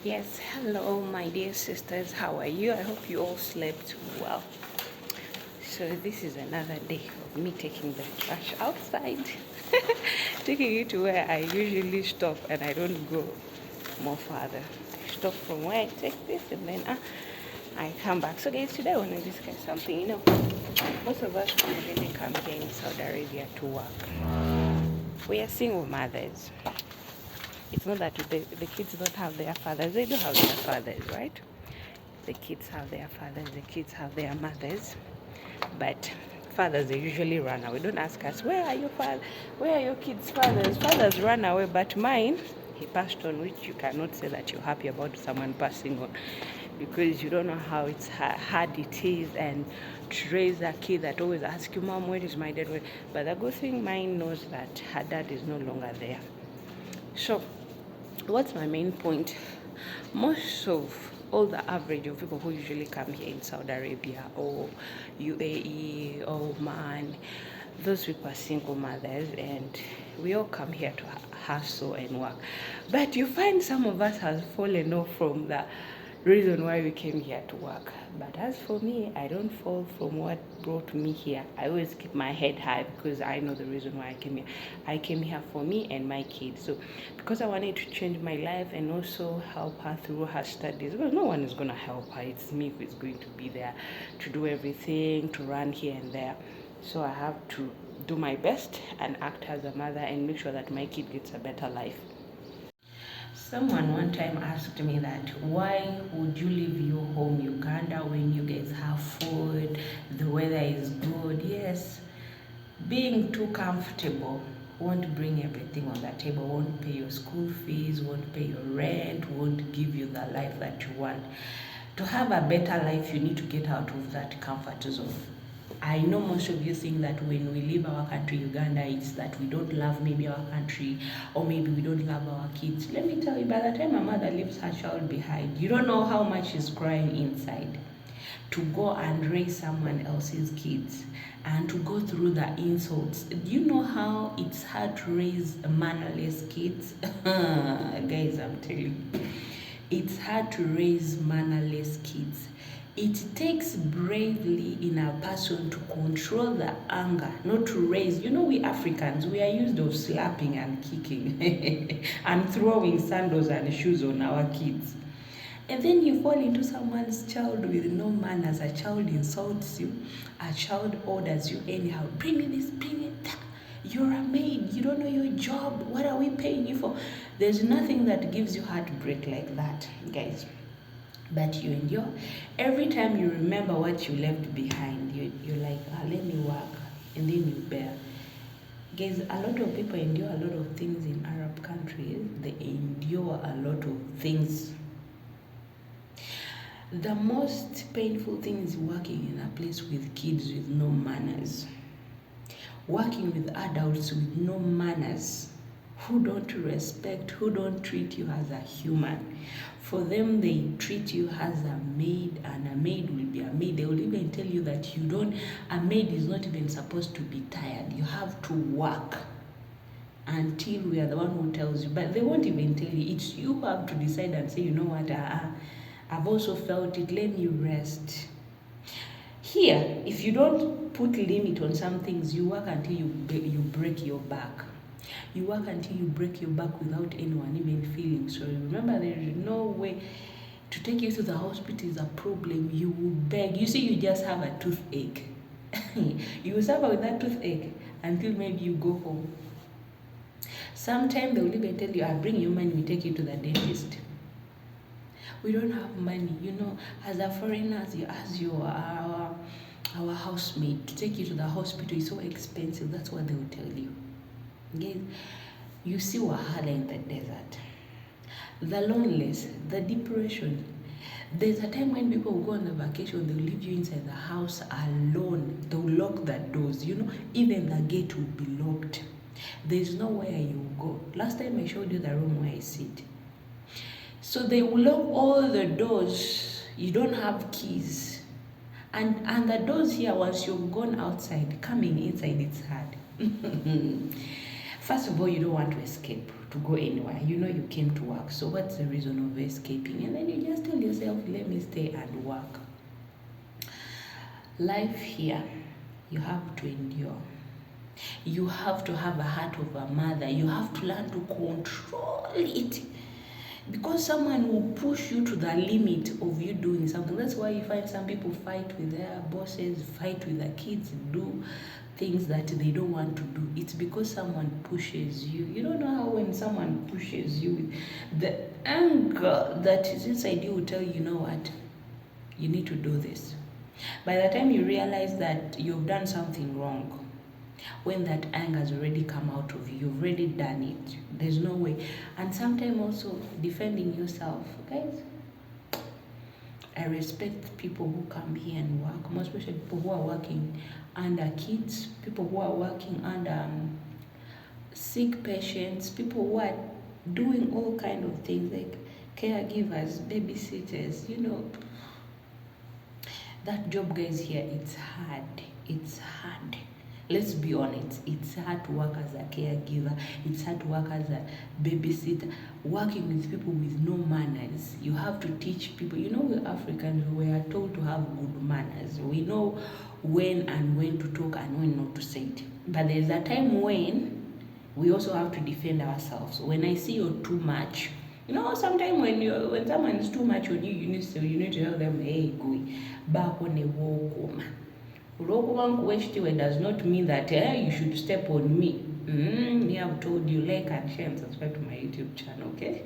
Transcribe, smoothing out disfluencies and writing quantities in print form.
Yes, hello, my dear sisters. How are you? I hope you all slept well. So, this is another day of me taking the trash outside, taking it to where I usually stop and I don't go more further. I stop from where I take this and then I come back. So, guys, today I want to discuss something. Most of us usually come here in Saudi Arabia to work. We are single mothers. It's not that the kids don't have their fathers, they do have their fathers, right? The kids have their fathers, the kids have their mothers, but fathers, they usually run away. Don't ask us, where are your father, where are your kids' fathers? Fathers run away, but mine, he passed on, which you cannot say that you're happy about someone passing on, because you don't know how hard it is and to raise a kid that always asks you, Mom, where is my dad? But the good thing, mine knows that her dad is no longer there. So, what's my main point? Most of all the average of people who usually come here in Saudi Arabia or UAE or Oman, those people are single mothers and we all come here to hustle and work. But you find some of us have fallen off from the reason why we came here to work. But as for me, I don't fall from what brought me here. I always keep my head high because I know the reason why I came here. I came here for me and my kids. So because I wanted to change my life and also help her through her studies, well, no one is going to help her. It's me who is going to be there to do everything, to run here and there. So I have to do my best and act as a mother and make sure that my kid gets a better life. Someone one time asked me that why would you leave your home Uganda when you guys have food, the weather is good? Yes, being too comfortable won't bring everything on the table, won't pay your school fees, won't pay your rent, won't give you the life that you want. To have a better life, you need to get out of that comfort zone. I know most of you think that when we leave our country, Uganda, it's that we don't love maybe our country or maybe we don't love our kids. Let me tell you, by the time a mother leaves her child behind, you don't know how much she's crying inside to go and raise someone else's kids and to go through the insults. Do you know how it's hard to raise mannerless kids? Guys, I'm telling you, it's hard to raise mannerless kids. It takes bravery in a person to control the anger, not to raise. You know, we Africans, we are used of slapping and kicking and throwing sandals and shoes on our kids. And then you fall into someone's child with no manners. A child insults you. A child orders you anyhow. Bring me this, bring me that. You're a maid. You don't know your job. What are we paying you for? There's nothing that gives you heartbreak like that, guys. But you endure. Every time you remember what you left behind, you're like, let me work. And then you bear. Guys, a lot of people endure a lot of things in Arab countries. They endure a lot of things. The most painful thing is working in a place with kids with no manners. Working with adults with no manners, who don't respect, who don't treat you as a human. For them, they treat you as a maid, and a maid will be a maid. They will even tell you that a maid is not even supposed to be tired. You have to work until we are the one who tells you. But they won't even tell you. It's you who have to decide and say, you know what, I've also felt it, let me rest. Here, if you don't put limit on some things, you work until you break your back. You work until you break your back without anyone even feeling sorry. Remember, there is no way to take you to the hospital is a problem. You will beg. You see, you just have a toothache. You will suffer with that toothache until maybe you go home. Sometimes they will even tell you, I'll bring you money, we take you to the dentist. We don't have money, as a foreigner, as you are our housemate, to take you to the hospital is so expensive. That's what they will tell you. Okay? You see wahala in the desert, the loneliness, the depression. There's a time when people will go on a vacation, they'll leave you inside the house alone. They'll lock the doors, even the gate will be locked. There's nowhere you go. Last time I showed you the room where I sit. So they will lock all the doors. You don't have keys. And the doors here, once you've gone outside, coming inside, it's hard. First of all, you don't want to escape, to go anywhere. You know you came to work, so what's the reason of escaping? And then you just tell yourself, let me stay and work. Life here, you have to endure. You have to have a heart of a mother. You have to learn to control it. Because someone will push you to the limit of you doing something. That's why you find some people fight with their bosses, fight with their kids, do things that they don't want to do. It's because someone pushes you. You don't know how when someone pushes you, the anger that is inside you will tell you, you know what, you need to do this. By the time you realize that you've done something wrong, when that anger has already come out of you, you've already done it. There's no way. And sometimes also defending yourself, guys. I respect people who come here and work, most especially people who are working under kids, people who are working under sick patients, people who are doing all kind of things like caregivers, babysitters, you know. That job, guys, here, it's hard. It's hard. Let's be honest, it's hard to work as a caregiver, it's hard to work as a babysitter, working with people with no manners. You have to teach people. You know, we're Africans, we are told to have good manners. We know when to talk and when not to say it. But there's a time when we also have to defend ourselves. When I see you're too much, you know, sometimes when someone is too much on you, you need to tell them, hey, go back on a walk. Olwokuba does not mean that you should step on me. Me, I've told you, like and share and subscribe to my YouTube channel, okay?